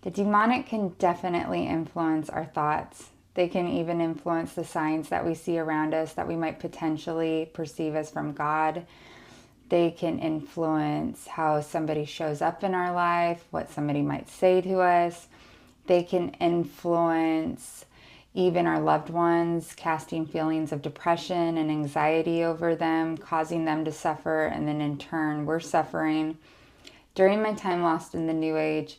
The demonic can definitely influence our thoughts. They can even influence the signs that we see around us that we might potentially perceive as from God. They can influence how somebody shows up in our life, what somebody might say to us. They can influence even our loved ones, casting feelings of depression and anxiety over them, causing them to suffer, and then in turn, we're suffering. During my time lost in the New Age,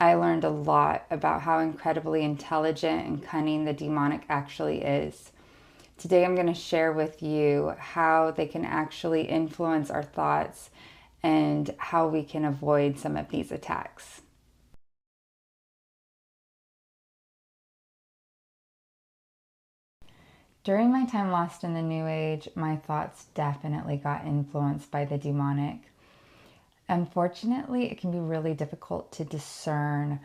I learned a lot about how incredibly intelligent and cunning the demonic actually is. Today I'm going to share with you how they can actually influence our thoughts and how we can avoid some of these attacks. During my time lost in the New Age, my thoughts definitely got influenced by the demonic. Unfortunately, it can be really difficult to discern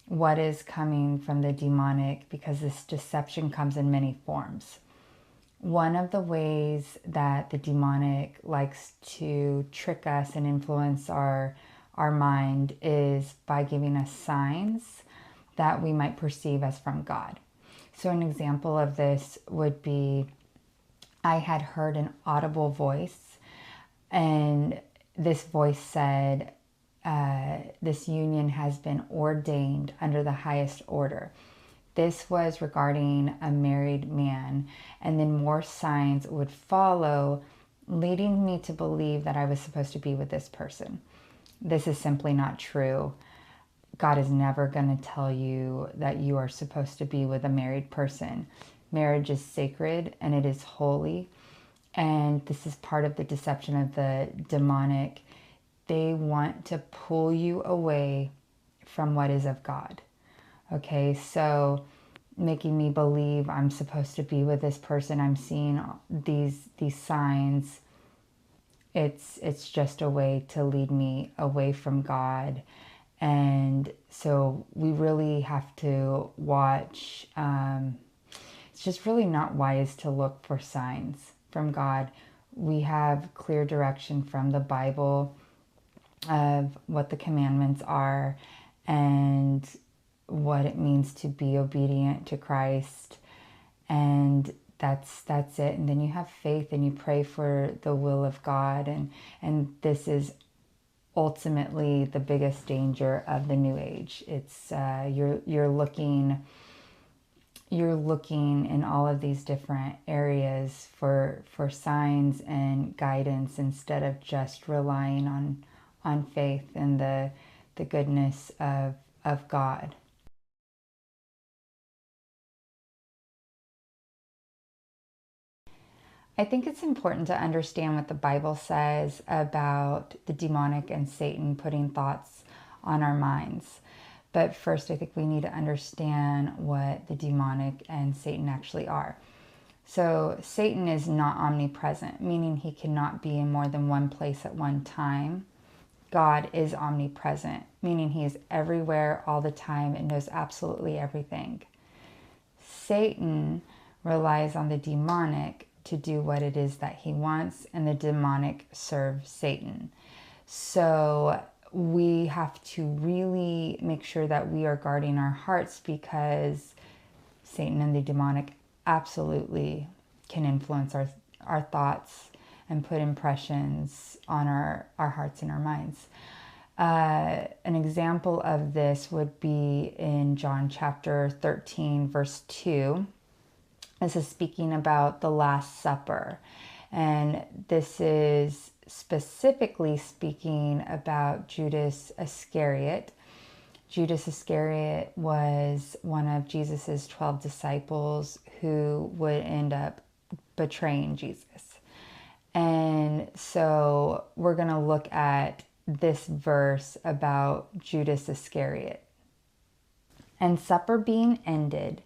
what is coming from the demonic because this deception comes in many forms. One of the ways that the demonic likes to trick us and influence our mind is by giving us signs that we might perceive as from God. So an example of this would be I had heard an audible voice, and this voice said, this union has been ordained under the highest order. This was regarding a married man, and then more signs would follow, leading me to believe that I was supposed to be with this person. This is simply not true. God is never going to tell you that you are supposed to be with a married person. Marriage is sacred and it is holy. And this is part of the deception of the demonic. They want to pull you away from what is of God. Okay, so making me believe I'm supposed to be with this person. I'm seeing these signs. It's just a way to lead me away from God. And so we really have to watch. It's just really not wise to look for signs from God. We have clear direction from the Bible of what the commandments are and what it means to be obedient to Christ. And that's it. And then you have faith and you pray for the will of God. And this is ultimately the biggest danger of the New Age. It's you're looking in all of these different areas for signs and guidance instead of just relying on faith and the goodness of God. I think it's important to understand what the Bible says about the demonic and Satan putting thoughts on our minds. But first, I think we need to understand what the demonic and Satan actually are. So Satan is not omnipresent, meaning he cannot be in more than one place at one time. God is omnipresent, meaning he is everywhere all the time and knows absolutely everything. Satan relies on the demonic to do what it is that he wants, and the demonic serve Satan. So we have to really make sure that we are guarding our hearts because Satan and the demonic absolutely can influence our thoughts and put impressions on our hearts and our minds. An example of this would be in John chapter 13, verse 2. This is speaking about the Last Supper. And this is specifically speaking about Judas Iscariot. Judas Iscariot was one of Jesus's 12 disciples who would end up betraying Jesus. And so we're going to look at this verse about Judas Iscariot. And supper being ended,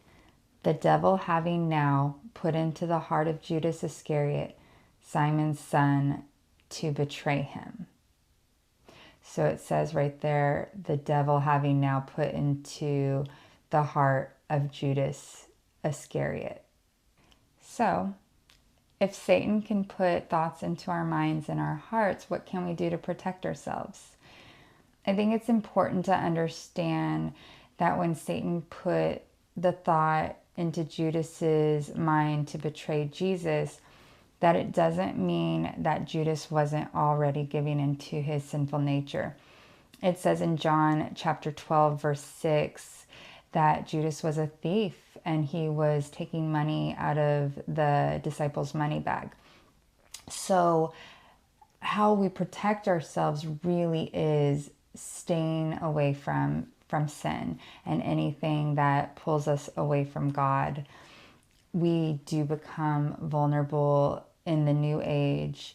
the devil having now put into the heart of Judas Iscariot, Simon's son, to betray him. So it says right there, the devil having now put into the heart of Judas Iscariot. So if Satan can put thoughts into our minds and our hearts, what can we do to protect ourselves? I think it's important to understand that when Satan put the thought into Judas's mind to betray Jesus, that it doesn't mean that Judas wasn't already giving into his sinful nature. It says in John chapter 12, verse 6, that Judas was a thief and he was taking money out of the disciples' money bag. So how we protect ourselves really is staying away from sin and anything that pulls us away from God. We do become vulnerable in the new age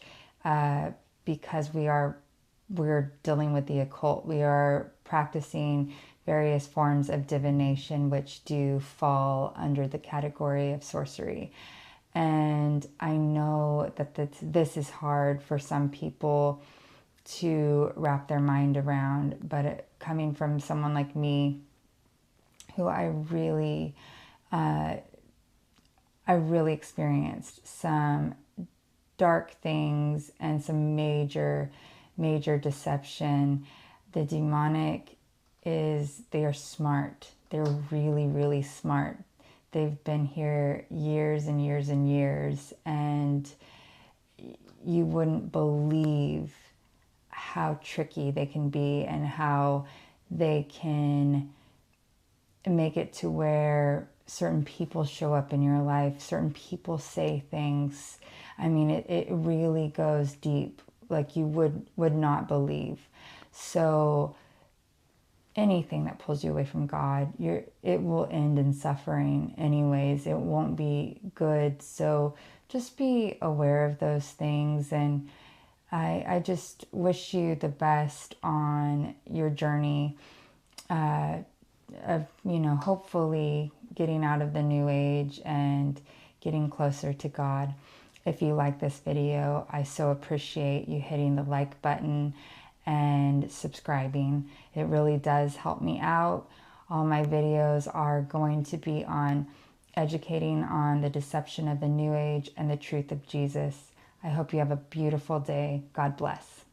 because we're dealing with the occult. We are practicing various forms of divination, which do fall under the category of sorcery. And I know that this is hard for some people to wrap their mind around, but coming from someone like me, who I really experienced some dark things and some major deception. The demonic they are smart. They're really, really smart. They've been here years and years and years, and you wouldn't believe how tricky they can be and how they can make it to where certain people show up in your life, certain people say things. I mean, it really goes deep, like you would not believe. So anything that pulls you away from God, it will end in suffering anyways. It won't be good. So just be aware of those things, and I just wish you the best on your journey of, hopefully getting out of the new age and getting closer to God. If you like this video, I so appreciate you hitting the like button and subscribing. It really does help me out. All my videos are going to be on educating on the deception of the new age and the truth of Jesus. I hope you have a beautiful day. God bless.